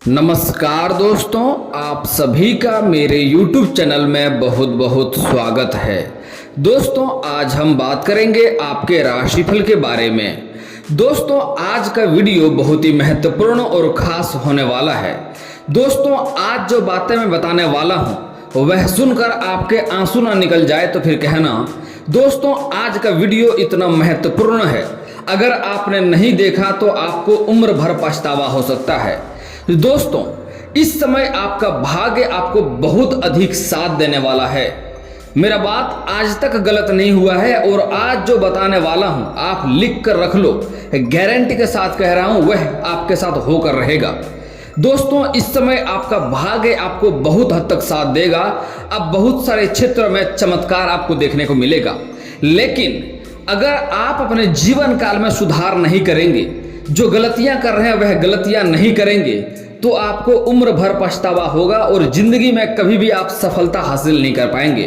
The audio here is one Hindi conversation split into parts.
नमस्कार दोस्तों, आप सभी का मेरे YouTube चैनल में बहुत बहुत स्वागत है। दोस्तों आज हम बात करेंगे आपके राशिफल के बारे में। दोस्तों आज का वीडियो बहुत ही महत्वपूर्ण और खास होने वाला है। दोस्तों आज जो बातें मैं बताने वाला हूँ वह सुनकर आपके आंसू ना निकल जाए तो फिर कहना। दोस्तों आज का वीडियो इतना महत्वपूर्ण है, अगर आपने नहीं देखा तो आपको उम्र भर पछतावा हो सकता है। दोस्तों इस समय आपका भाग्य आपको बहुत अधिक साथ देने वाला है। मेरा बात आज तक गलत नहीं हुआ है और आज जो बताने वाला हूं आप लिख कर रख लो, गारंटी के साथ कह रहा हूं वह आपके साथ होकर रहेगा। दोस्तों इस समय आपका भाग्य आपको बहुत हद तक साथ देगा। अब बहुत सारे क्षेत्रों में चमत्कार आपको देखने को मिलेगा, लेकिन अगर आप अपने जीवन काल में सुधार नहीं करेंगे, जो गलतियां कर रहे हैं वह गलतियां नहीं करेंगे, तो आपको उम्र भर पछतावा होगा और जिंदगी में कभी भी आप सफलता हासिल नहीं कर पाएंगे।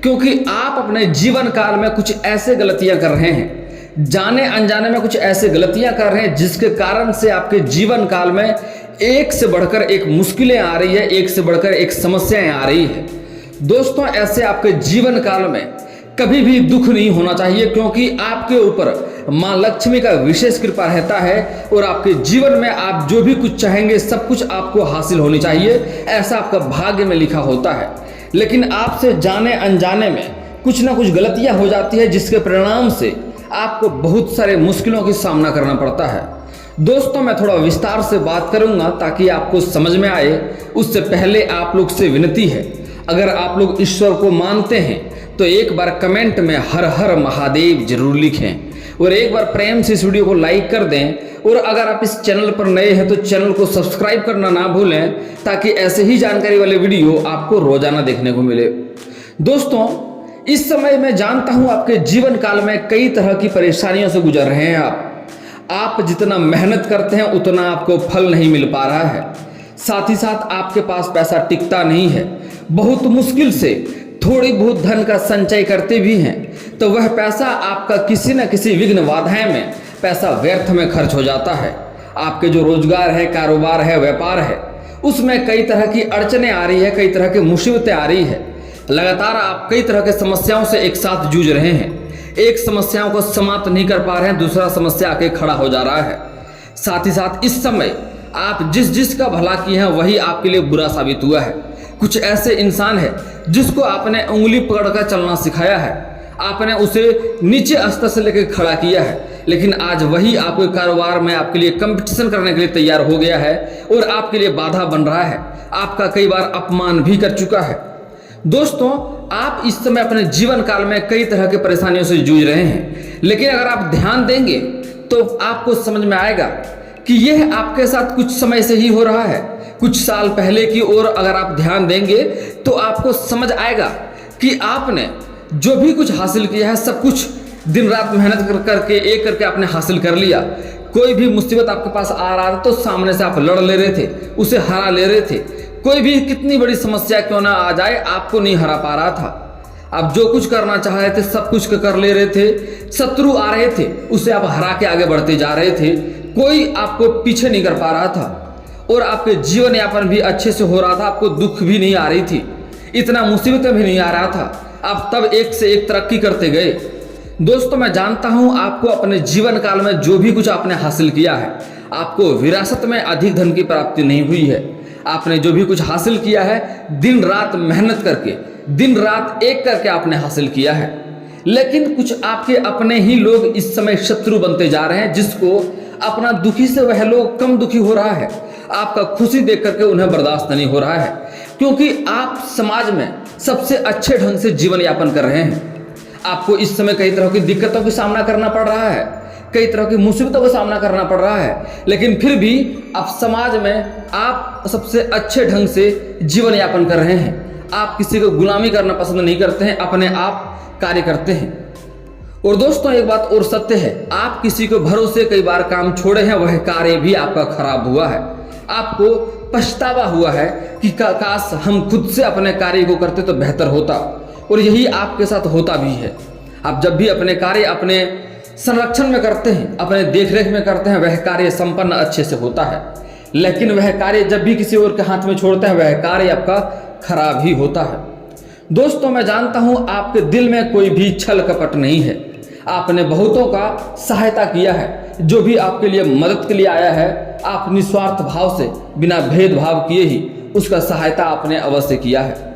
क्योंकि आप अपने जीवन काल में कुछ ऐसे गलतियां कर रहे हैं, जाने अनजाने में कुछ ऐसे गलतियां कर रहे हैं जिसके कारण से आपके जीवन काल में एक से बढ़कर एक मुश्किलें आ रही है, एक से बढ़कर एक समस्याएं आ रही है। दोस्तों ऐसे आपके जीवन काल में कभी भी दुख नहीं होना चाहिए, क्योंकि आपके ऊपर माँ लक्ष्मी का विशेष कृपा रहता है और आपके जीवन में आप जो भी कुछ चाहेंगे सब कुछ आपको हासिल होनी चाहिए, ऐसा आपका भाग्य में लिखा होता है। लेकिन आपसे जाने अनजाने में कुछ ना कुछ गलतियां हो जाती है, जिसके परिणाम से आपको बहुत सारे मुश्किलों का सामना करना पड़ता है। दोस्तों मैं थोड़ा विस्तार से बात करूंगा ताकि आपको समझ में आए। उससे पहले आप लोग से विनती है, अगर आप लोग ईश्वर को मानते हैं तो एक बार कमेंट में हर हर महादेव जरूर लिखें और एक बार प्रेम से इस वीडियो को लाइक कर दें। और अगर आप इस चैनल पर नए हैं तो चैनल को सब्सक्राइब करना ना भूलें, ताकि ऐसे ही जानकारी वाले वीडियो आपको रोजाना देखने को मिले। दोस्तों इस समय मैं जानता हूं आपके जीवन काल में कई तरह की परेशानियों से गुजर रहे हैं। आप जितना मेहनत करते हैं उतना आपको फल नहीं मिल पा रहा है। साथ ही साथ आपके पास पैसा टिकता नहीं है। बहुत मुश्किल से थोड़ी बहुत धन का संचय करते भी हैं तो वह पैसा आपका किसी न किसी विघ्न बाधाएं में पैसा व्यर्थ में खर्च हो जाता है। आपके जो रोजगार है, कारोबार है, व्यापार है, उसमें कई तरह की अड़चनें आ रही है, कई तरह की मुसीबतें आ रही है। लगातार आप कई तरह के समस्याओं से एक साथ जूझ रहे हैं। एक समस्याओं को समाप्त नहीं कर पा रहे हैं, दूसरा समस्या आके खड़ा हो जा रहा है। साथ ही साथ इस समय आप जिसका भला किए हैं वही आपके लिए बुरा साबित हुआ है। कुछ ऐसे इंसान है जिसको आपने उंगली पकड़कर चलना सिखाया है, आपने उसे नीचे स्तर से लेकर खड़ा किया है, लेकिन आज वही आपके कारोबार में आपके लिए कंपटीशन करने के लिए तैयार हो गया है और आपके लिए बाधा बन रहा है। आपका कई बार अपमान भी कर चुका है। दोस्तों आप इस समय अपने जीवन काल में कई तरह की परेशानियों से जूझ रहे हैं, लेकिन अगर आप ध्यान देंगे तो आपको समझ में आएगा कि यह आपके साथ कुछ समय से ही हो रहा है, कुछ साल पहले की ओर अगर आप ध्यान देंगे तो आपको समझ आएगा कि आपने जो भी कुछ हासिल किया है सब कुछ दिन रात मेहनत करके एक करके आपने हासिल कर लिया। कोई भी मुसीबत आपके पास आ रहा था तो सामने से आप लड़ ले रहे थे, उसे हरा ले रहे थे। कोई भी कितनी बड़ी समस्या क्यों ना आ जाए आपको नहीं हरा पा रहा था। आप जो कुछ करना चाह रहे थे सब कुछ कर ले रहे थे। शत्रु आ रहे थे उसे आप हरा के आगे बढ़ते जा रहे थे, कोई आपको पीछे नहीं कर पा रहा था और आपके जीवन यापन भी अच्छे से हो रहा था। आपको दुख भी नहीं आ रही थी, इतना मुसीबतें भी नहीं आ रहा था। आप तब एक से एक तरक्की करते गए। दोस्तों मैं जानता हूं आपको अपने जीवन काल में जो भी कुछ आपने हासिल किया है, आपको विरासत में अधिक धन की प्राप्ति नहीं हुई है। आपने जो भी कुछ हासिल किया है दिन रात मेहनत करके, दिन रात एक करके आपने हासिल किया है। लेकिन कुछ आपके अपने ही लोग इस समय शत्रु बनते जा रहे हैं, जिसको अपना दुखी से वह लोग कम दुखी हो रहा है। आपका खुशी देख करके उन्हें बर्दाश्त नहीं हो रहा है, क्योंकि आप समाज में सबसे अच्छे ढंग से जीवन यापन कर रहे हैं। आपको इस समय कई तरह की दिक्कतों का सामना करना पड़ रहा है, कई तरह की मुसीबतों का सामना करना पड़ रहा है, लेकिन फिर भी आप समाज में आप सबसे अच्छे ढंग से जीवन यापन कर रहे हैं। आप किसी को गुलामी करना पसंद नहीं करते हैं, अपने आप कार्य करते हैं। और दोस्तों एक बात और सत्य है, आप किसी को भरोसे कई बार काम छोड़े हैं, वह कार्य भी आपका खराब हुआ है। आपको पछतावा हुआ है कि काश हम खुद से अपने कार्य को करते तो बेहतर होता, और यही आपके साथ होता भी है। आप जब भी अपने कार्य अपने संरक्षण में करते हैं, अपने देखरेख में करते हैं, वह कार्य संपन्न अच्छे से होता है। लेकिन वह कार्य जब भी किसी और के हाथ में छोड़ता है वह कार्य आपका खराब ही होता है। दोस्तों, मैं जानता हूं आपके दिल में कोई भी छल कपट नहीं है। आपने बहुतों का सहायता किया है, जो भी आपके लिए मदद के लिए आया है आप निस्वार्थ भाव से बिना भेदभाव किए ही उसका सहायता आपने अवश्य किया है।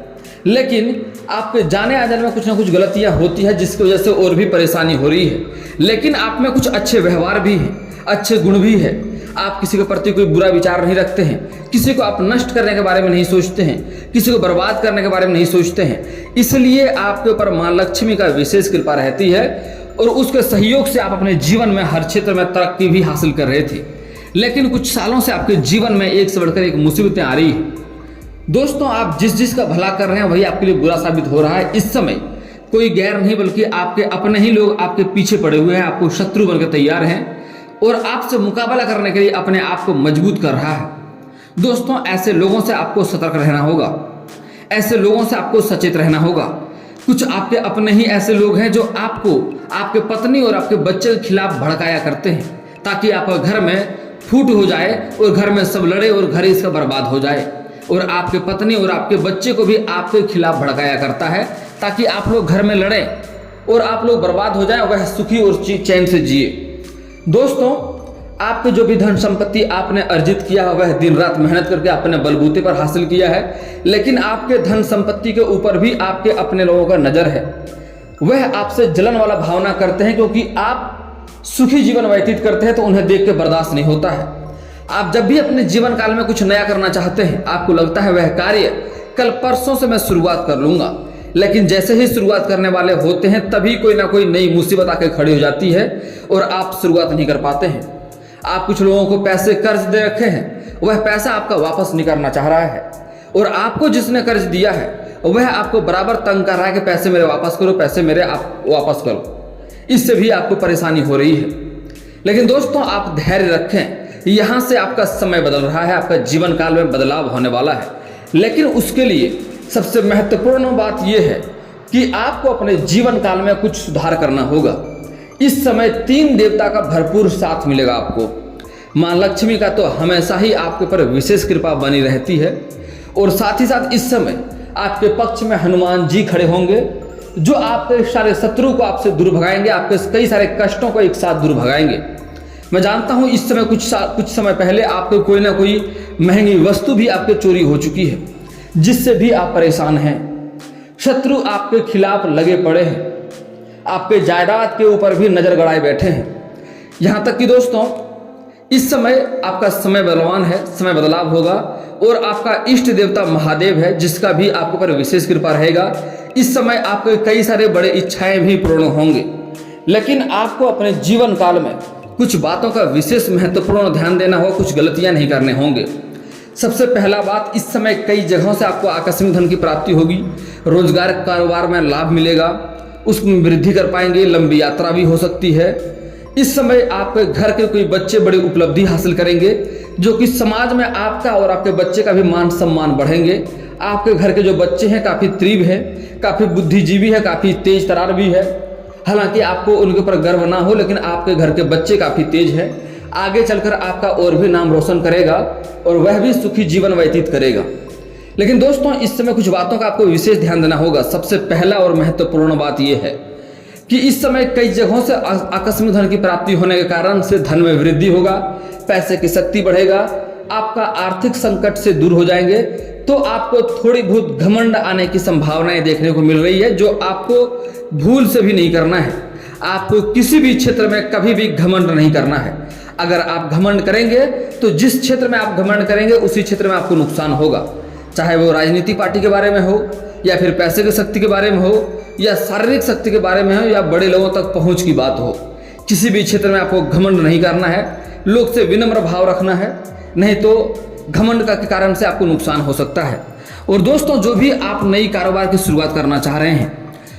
लेकिन आपके जाने आ जाने में कुछ ना कुछ गलतियां होती है जिसकी वजह से और भी परेशानी हो रही है। लेकिन आप में कुछ अच्छे व्यवहार भी हैं, अच्छे गुण भी है। आप किसी के प्रति कोई बुरा विचार नहीं रखते हैं, किसी को आप नष्ट करने के बारे में नहीं सोचते हैं, किसी को बर्बाद करने के बारे में नहीं सोचते हैं। इसलिए आपके ऊपर माँ लक्ष्मी का विशेष कृपा रहती है और उसके सहयोग से आप अपने जीवन में हर क्षेत्र में तरक्की भी हासिल कर रहे थे। लेकिन कुछ सालों से आपके जीवन में एक से बढ़कर एक मुसीबतें आ रही है। दोस्तों, आप जिसका भला कर रहे हैं वही आपके लिए बुरा साबित हो रहा है। इस समय कोई गैर नहीं बल्कि आपके अपने ही लोग आपके पीछे पड़े हुए हैं, आपको शत्रु बनकर तैयार हैं और आपसे मुकाबला करने के लिए अपने आप को मजबूत कर रहा है। दोस्तों, ऐसे लोगों से आपको सतर्क रहना होगा, ऐसे लोगों से आपको सचेत रहना होगा। कुछ आपके अपने ही ऐसे लोग हैं जो आपको आपके पत्नी और आपके बच्चे के खिलाफ भड़काया करते हैं ताकि आपका घर में फूट हो जाए और घर में सब लड़े और घर इसका बर्बाद हो जाए। और आपके पत्नी और आपके बच्चे को भी आपके खिलाफ भड़काया करता है ताकि आप लोग घर में लड़ें और आप लोग बर्बाद हो जाएं और वह सुखी और चैन से जिए। दोस्तों, आपके जो भी धन संपत्ति आपने अर्जित किया है वह दिन रात मेहनत करके अपने बलबूते पर हासिल किया है। लेकिन आपके धन संपत्ति के ऊपर भी आपके अपने लोगों का नजर है। वह आपसे जलन वाला भावना करते हैं क्योंकि आप सुखी जीवन व्यतीत करते हैं तो उन्हें देख के बर्दाश्त नहीं होता है। आप जब भी अपने जीवन काल में कुछ नया करना चाहते हैं आपको लगता है वह कार्य कल परसों से मैं शुरुआत कर लूंगा, लेकिन जैसे ही शुरुआत करने वाले होते हैं तभी कोई ना कोई नई मुसीबत आके खड़ी हो जाती है और आप शुरुआत नहीं कर पाते हैं। आप कुछ लोगों को पैसे कर्ज दे रखे हैं, वह पैसा आपका वापस नहीं करना चाह रहा है और आपको जिसने कर्ज दिया है वह आपको बराबर तंग कर रहा है कि पैसे मेरे वापस करो, पैसे मेरे आप वापस करो। इससे भी आपको परेशानी हो रही है। लेकिन दोस्तों, आप धैर्य रखें, यहाँ से आपका समय बदल रहा है, आपका जीवन काल में बदलाव होने वाला है। लेकिन उसके लिए सबसे महत्वपूर्ण बात यह है कि आपको अपने जीवन काल में कुछ सुधार करना होगा। इस समय 3 देवता का भरपूर साथ मिलेगा आपको। माँ लक्ष्मी का तो हमेशा ही आपके ऊपर विशेष कृपा बनी रहती है और साथ ही साथ इस समय आपके पक्ष में हनुमान जी खड़े होंगे जो आपके सारे शत्रु को आपसे दूर भगाएंगे, आपके कई सारे कष्टों को एक साथ दूर भगाएंगे। मैं जानता हूं इस समय कुछ समय पहले आपको कोई ना कोई महंगी वस्तु भी आपके चोरी हो चुकी है जिससे भी आप परेशान हैं। शत्रु आपके खिलाफ लगे पड़े हैं, आपके जायदाद के ऊपर भी नजर गड़ाए बैठे हैं। यहाँ तक कि दोस्तों, इस समय आपका समय बलवान है, समय बदलाव होगा और आपका इष्ट देवता महादेव है जिसका भी आपके ऊपर विशेष कृपा रहेगा। इस समय आपके कई सारे बड़े इच्छाएं भी पूर्ण होंगे। लेकिन आपको अपने जीवन काल में कुछ बातों का विशेष महत्वपूर्ण ध्यान देना होगा, कुछ गलतियां नहीं करने होंगे। सबसे पहला बात, इस समय कई जगहों से आपको आकस्मिक धन की प्राप्ति होगी, रोजगार कारोबार में लाभ मिलेगा, उसमें वृद्धि कर पाएंगे, लंबी यात्रा भी हो सकती है। इस समय आपके घर के कोई बच्चे बड़ी उपलब्धि हासिल करेंगे जो कि समाज में आपका और आपके बच्चे का भी मान सम्मान बढ़ेंगे। आपके घर के जो बच्चे हैं काफ़ी तीव्र है, काफ़ी बुद्धिजीवी है, काफ़ी तेज तरार भी है। हालांकि आपको उनके ऊपर गर्व ना हो, लेकिन आपके घर के बच्चे काफ़ी तेज हैं। आगे चलकर आपका और भी नाम रोशन करेगा और वह भी सुखी जीवन व्यतीत करेगा। लेकिन दोस्तों, इस समय कुछ बातों का आपको विशेष ध्यान देना होगा। सबसे पहला और महत्वपूर्ण बात यह है कि इस समय कई जगहों से आकस्मिक धन की प्राप्ति होने के कारण से धन में वृद्धि होगा, पैसे की शक्ति बढ़ेगा, आपका आर्थिक संकट से दूर हो जाएंगे। तो आपको थोड़ी बहुत घमंड आने की संभावनाएं देखने को मिल रही है जो आपको भूल से भी नहीं करना है। आपको किसी भी क्षेत्र में कभी भी घमंड नहीं करना है। अगर आप घमंड करेंगे तो जिस क्षेत्र में आप घमंड करेंगे उसी क्षेत्र में आपको नुकसान होगा, चाहे वो राजनीति पार्टी के बारे में हो या फिर पैसे की शक्ति के बारे में हो या शारीरिक शक्ति के बारे में हो या बड़े लोगों तक पहुंच की बात हो। किसी भी क्षेत्र में आपको घमंड नहीं करना है, लोग से विनम्र भाव रखना है, नहीं तो घमंड के कारण से आपको नुकसान हो सकता है। और दोस्तों, जो भी आप नई कारोबार की शुरुआत करना चाह रहे हैं,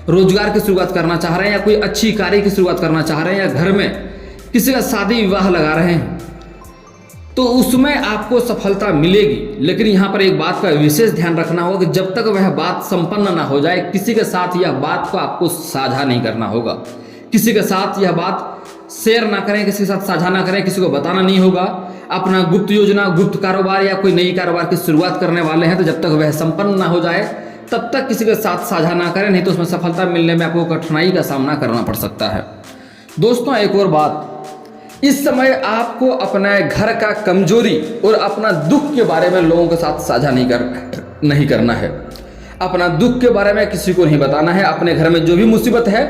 रोजगार की शुरुआत करना चाह रहे हैं या कोई अच्छी कार्य की शुरुआत करना चाह रहे हैं या घर में किसी का शादी विवाह लगा रहे हैं, तो उसमें आपको सफलता मिलेगी। लेकिन यहाँ पर एक बात का विशेष ध्यान रखना होगा कि जब तक वह बात संपन्न ना हो जाए किसी के साथ यह बात को आपको साझा नहीं करना होगा। किसी के साथ यह बात शेयर ना करें, किसी के साथ साझा ना करें, किसी को बताना नहीं होगा। अपना गुप्त योजना, गुप्त कारोबार या कोई नई कारोबार की शुरुआत करने वाले हैं तो जब तक वह संपन्न ना हो जाए तब तक किसी के साथ साझा ना करें, नहीं तो उसमें सफलता मिलने में आपको कठिनाई का सामना करना पड़ सकता है। दोस्तों एक और बात, इस समय आपको अपने घर का कमजोरी और अपना दुख के बारे में लोगों के साथ साझा नहीं करना है। अपना दुख के बारे में किसी को नहीं बताना है। अपने घर में जो भी मुसीबत है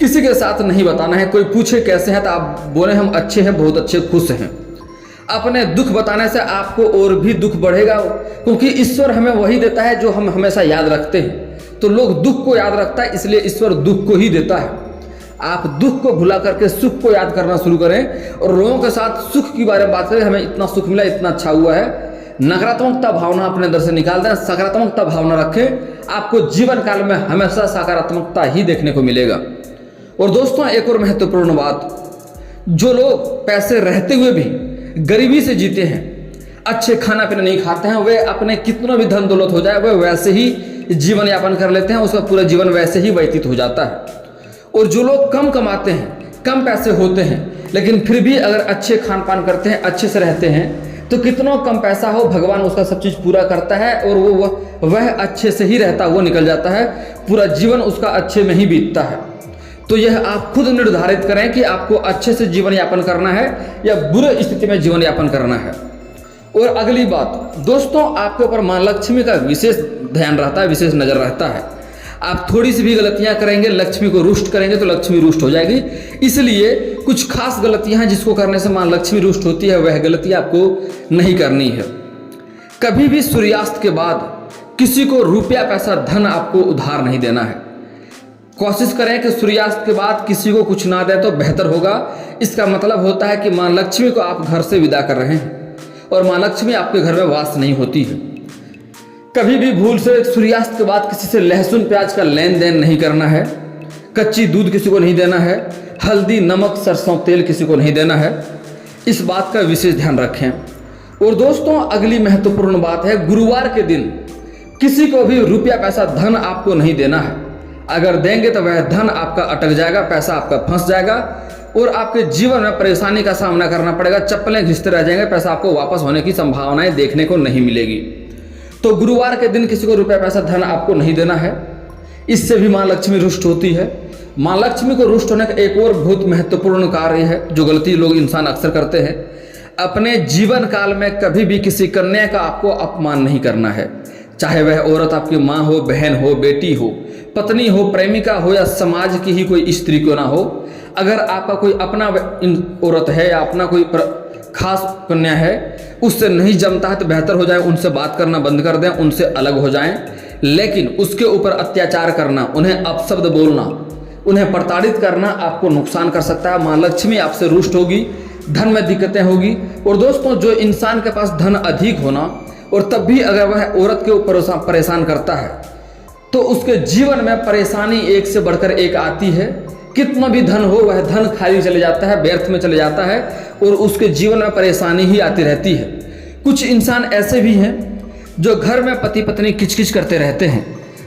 किसी के साथ नहीं बताना है। कोई पूछे कैसे हैं तो आप बोले हम अच्छे हैं, बहुत अच्छे, खुश हैं। अपने दुख बताने से आपको और भी दुख बढ़ेगा, क्योंकि ईश्वर हमें वही देता है जो हम हमेशा याद रखते हैं। तो लोग दुख को याद रखता है, इसलिए ईश्वर दुख को ही देता है। आप दुख को भुला करके सुख को याद करना शुरू करें और लोगों के साथ सुख की बारे में बात करें। हमें इतना सुख मिला, इतना अच्छा हुआ है। नकारात्मकता भावना अपने अंदर से निकाल दें, सकारात्मकता भावना रखें। आपको जीवन काल में हमेशा सकारात्मकता ही देखने को मिलेगा। और दोस्तों एक और महत्वपूर्ण बात, जो लोग पैसे रहते हुए भी गरीबी से जीते हैं, अच्छे खाना पीना नहीं खाते हैं, वे अपने कितना भी धन दौलत हो जाए वे वैसे ही जीवन यापन कर लेते हैं, उसका पूरा जीवन वैसे ही व्यतीत हो जाता है। और जो लोग कम कमाते हैं, कम पैसे होते हैं, लेकिन फिर भी अगर अच्छे खान पान करते हैं, अच्छे से रहते हैं, तो कितना कम पैसा हो भगवान उसका सब चीज़ पूरा करता है और वह अच्छे से ही रहता, वो निकल जाता है, पूरा जीवन उसका अच्छे में ही बीतता है। तो यह आप खुद निर्धारित करें कि आपको अच्छे से जीवन यापन करना है या बुरे स्थिति में जीवन यापन करना है। और अगली बात दोस्तों, आपके ऊपर मां लक्ष्मी का विशेष ध्यान रहता है, विशेष नजर रहता है। आप थोड़ी सी भी गलतियां करेंगे, लक्ष्मी को रुष्ट करेंगे तो लक्ष्मी रुष्ट हो जाएगी। इसलिए कुछ खास गलतियां हैं जिसको करने से मां लक्ष्मी रुष्ट होती है, वह गलती आपको नहीं करनी है। कभी भी सूर्यास्त के बाद किसी को रुपया पैसा धन आपको उधार नहीं देना है। कोशिश करें कि सूर्यास्त के बाद किसी को कुछ ना दें तो बेहतर होगा। इसका मतलब होता है कि मां लक्ष्मी को आप घर से विदा कर रहे हैं और मां लक्ष्मी आपके घर में वास नहीं होती है। कभी भी भूल से सूर्यास्त के बाद किसी से लहसुन प्याज का लेन देन नहीं करना है। कच्ची दूध किसी को नहीं देना है। हल्दी नमक सरसों तेल किसी को नहीं देना है। इस बात का विशेष ध्यान रखें। और दोस्तों अगली महत्वपूर्ण बात है, गुरुवार के दिन किसी को भी रुपया पैसा धन आपको नहीं देना है। अगर देंगे तो वह धन आपका अटक जाएगा, पैसा आपका फंस जाएगा और आपके जीवन में परेशानी का सामना करना पड़ेगा। चप्पलें घिसते रह जाएंगे, पैसा आपको वापस होने की संभावनाएं देखने को नहीं मिलेगी। तो गुरुवार के दिन किसी को रुपया पैसा धन आपको नहीं देना है। इससे भी मां लक्ष्मी रुष्ट होती है। मां लक्ष्मी को रुष्ट होने का एक और बहुत महत्वपूर्ण कार्य है जो गलती लोग इंसान अक्सर करते हैं। अपने जीवन काल में कभी भी किसी कन्या का आपको अपमान नहीं करना है, चाहे वह औरत आपकी माँ हो, बहन हो, बेटी हो, पत्नी हो, प्रेमिका हो या समाज की ही कोई स्त्री क्यों ना हो। अगर आपका कोई अपना औरत है या अपना कोई खास कन्या है, उससे नहीं जमता है तो बेहतर हो जाए उनसे बात करना बंद कर दें, उनसे अलग हो जाएं। लेकिन उसके ऊपर अत्याचार करना, उन्हें अपशब्द बोलना, उन्हें प्रताड़ित करना आपको नुकसान कर सकता है। मां लक्ष्मी आपसे रुष्ट होगी, धन में दिक्कतें होगी। और दोस्तों जो इंसान के पास धन अधिक होना और तब भी अगर वह औरत के ऊपर परेशान करता है तो उसके जीवन में परेशानी एक से बढ़कर एक आती है। कितना भी धन हो वह धन खाली चले जाता है, व्यर्थ में चले जाता है और उसके जीवन में परेशानी ही आती रहती है। कुछ इंसान ऐसे भी हैं जो घर में पति पत्नी किचकिच करते रहते हैं।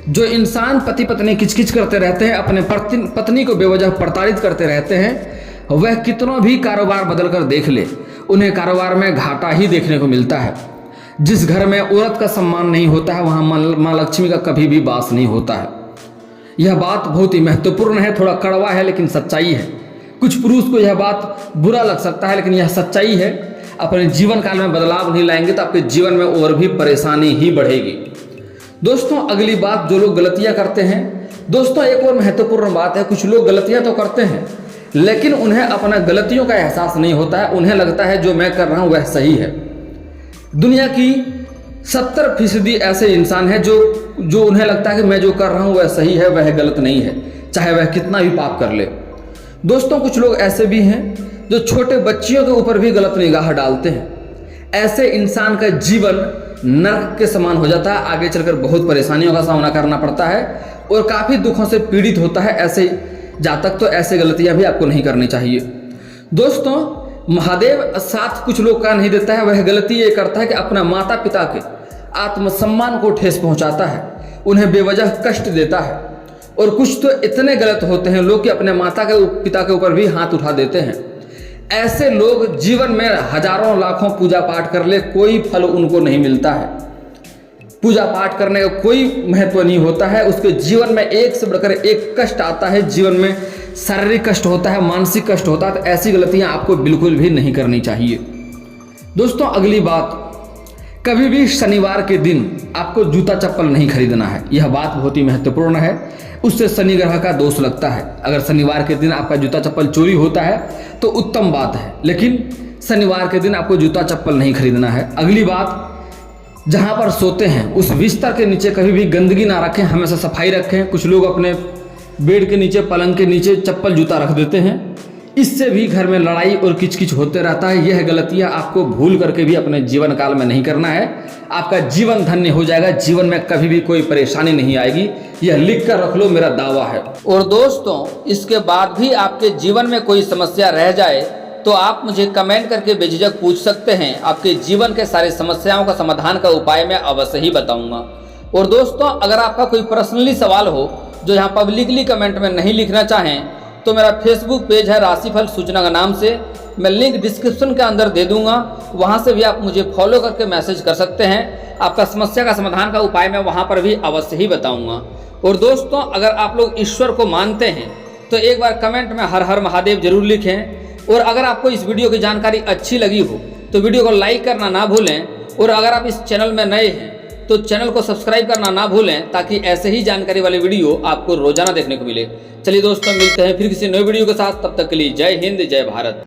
जो इंसान पति पत्नी किचकिच करते रहते हैं, अपने पत्नी को बेवजह प्रताड़ित करते रहते हैं, वह कितना भी कारोबार बदल कर देख ले, उन्हें कारोबार में घाटा ही देखने को मिलता है। जिस घर में औरत का सम्मान नहीं होता है वहाँ माँ लक्ष्मी का कभी भी वास नहीं होता है। यह बात बहुत ही महत्वपूर्ण है, थोड़ा कड़वा है लेकिन सच्चाई है। कुछ पुरुष को यह बात बुरा लग सकता है लेकिन यह सच्चाई है। अपने जीवन काल में बदलाव नहीं लाएंगे तो आपके जीवन में और भी परेशानी ही बढ़ेगी। दोस्तों अगली बात, जो लोग गलतियां करते हैं, दोस्तों एक और महत्वपूर्ण बात है, कुछ लोग गलतियां तो करते हैं लेकिन उन्हें अपना गलतियों का एहसास नहीं होता है। उन्हें लगता है जो मैं कर रहा हूं वह सही है। दुनिया की 70% ऐसे इंसान हैं जो उन्हें लगता है कि मैं जो कर रहा हूं वह सही है, वह गलत नहीं है, चाहे वह कितना भी पाप कर ले। दोस्तों कुछ लोग ऐसे भी हैं जो छोटे बच्चियों के ऊपर भी गलत निगाह डालते हैं। ऐसे इंसान का जीवन नरक के समान हो जाता है, आगे चलकर बहुत परेशानियों का सामना करना पड़ता है और काफ़ी दुखों से पीड़ित होता है ऐसे जातक। तो ऐसे गलतियां भी आपको नहीं करनी चाहिए। दोस्तों महादेव साथ कुछ लोग का नहीं देता है, वह गलती ये करता है कि अपना माता पिता के आत्मसम्मान को ठेस पहुंचाता है, उन्हें बेवजह कष्ट देता है। और कुछ तो इतने गलत होते हैं लोग कि अपने माता के पिता के ऊपर भी हाथ उठा देते हैं। ऐसे लोग जीवन में हजारों लाखों पूजा पाठ कर ले, कोई फल उनको नहीं मिलता है। पूजा पाठ करने का कोई महत्व नहीं होता है। उसके जीवन में एक से बढ़कर एक कष्ट आता है। जीवन में शारीरिक कष्ट होता है, मानसिक कष्ट होता है। तो ऐसी गलतियां आपको बिल्कुल भी नहीं करनी चाहिए। दोस्तों अगली बात, कभी भी शनिवार के दिन आपको जूता चप्पल नहीं खरीदना है। यह बात बहुत ही महत्वपूर्ण है। उससे शनि ग्रह का दोष लगता है। अगर शनिवार के दिन आपका जूता चप्पल चोरी होता है तो उत्तम बात है, लेकिन शनिवार के दिन आपको जूता चप्पल नहीं खरीदना है। अगली बात, जहाँ पर सोते हैं उस बिस्तर के नीचे कभी भी गंदगी ना रखें, हमेशा सफाई रखें। कुछ लोग अपने बेड के नीचे, पलंग के नीचे चप्पल जूता रख देते हैं। इससे भी घर में लड़ाई और किचकिच होते रहता है। यह गलतियां आपको भूल करके भी अपने जीवन काल में नहीं करना है। आपका जीवन धन्य हो जाएगा। जीवन में कभी भी कोई परेशानी नहीं आएगी। यह लिख कर रख लो, मेरा दावा है। और दोस्तों इसके बाद भी आपके जीवन में कोई समस्या रह जाए तो आप मुझे कमेंट करके बेझिझक पूछ सकते हैं। आपके जीवन के सारे समस्याओं का समाधान का उपाय मैं अवश्य ही बताऊंगा। और दोस्तों अगर आपका कोई पर्सनली सवाल हो जो यहाँ पब्लिकली कमेंट में नहीं लिखना चाहें तो मेरा फेसबुक पेज है राशिफल सूचना का नाम से, मैं लिंक डिस्क्रिप्शन के अंदर दे दूंगा। वहां से भी आप मुझे फॉलो करके मैसेज कर सकते हैं। आपका समस्या का समाधान का उपाय मैं वहां पर भी अवश्य ही बताऊंगा। और दोस्तों अगर आप लोग ईश्वर को मानते हैं तो एक बार कमेंट में हर हर महादेव जरूर लिखें। और अगर आपको इस वीडियो की जानकारी अच्छी लगी हो तो वीडियो को लाइक करना ना भूलें। और अगर आप इस चैनल में नए हैं तो चैनल को सब्सक्राइब करना ना भूलें, ताकि ऐसे ही जानकारी वाले वीडियो आपको रोजाना देखने को मिले। चलिए दोस्तों मिलते हैं फिर किसी नए वीडियो के साथ। तब तक के लिए जय हिंद, जय भारत।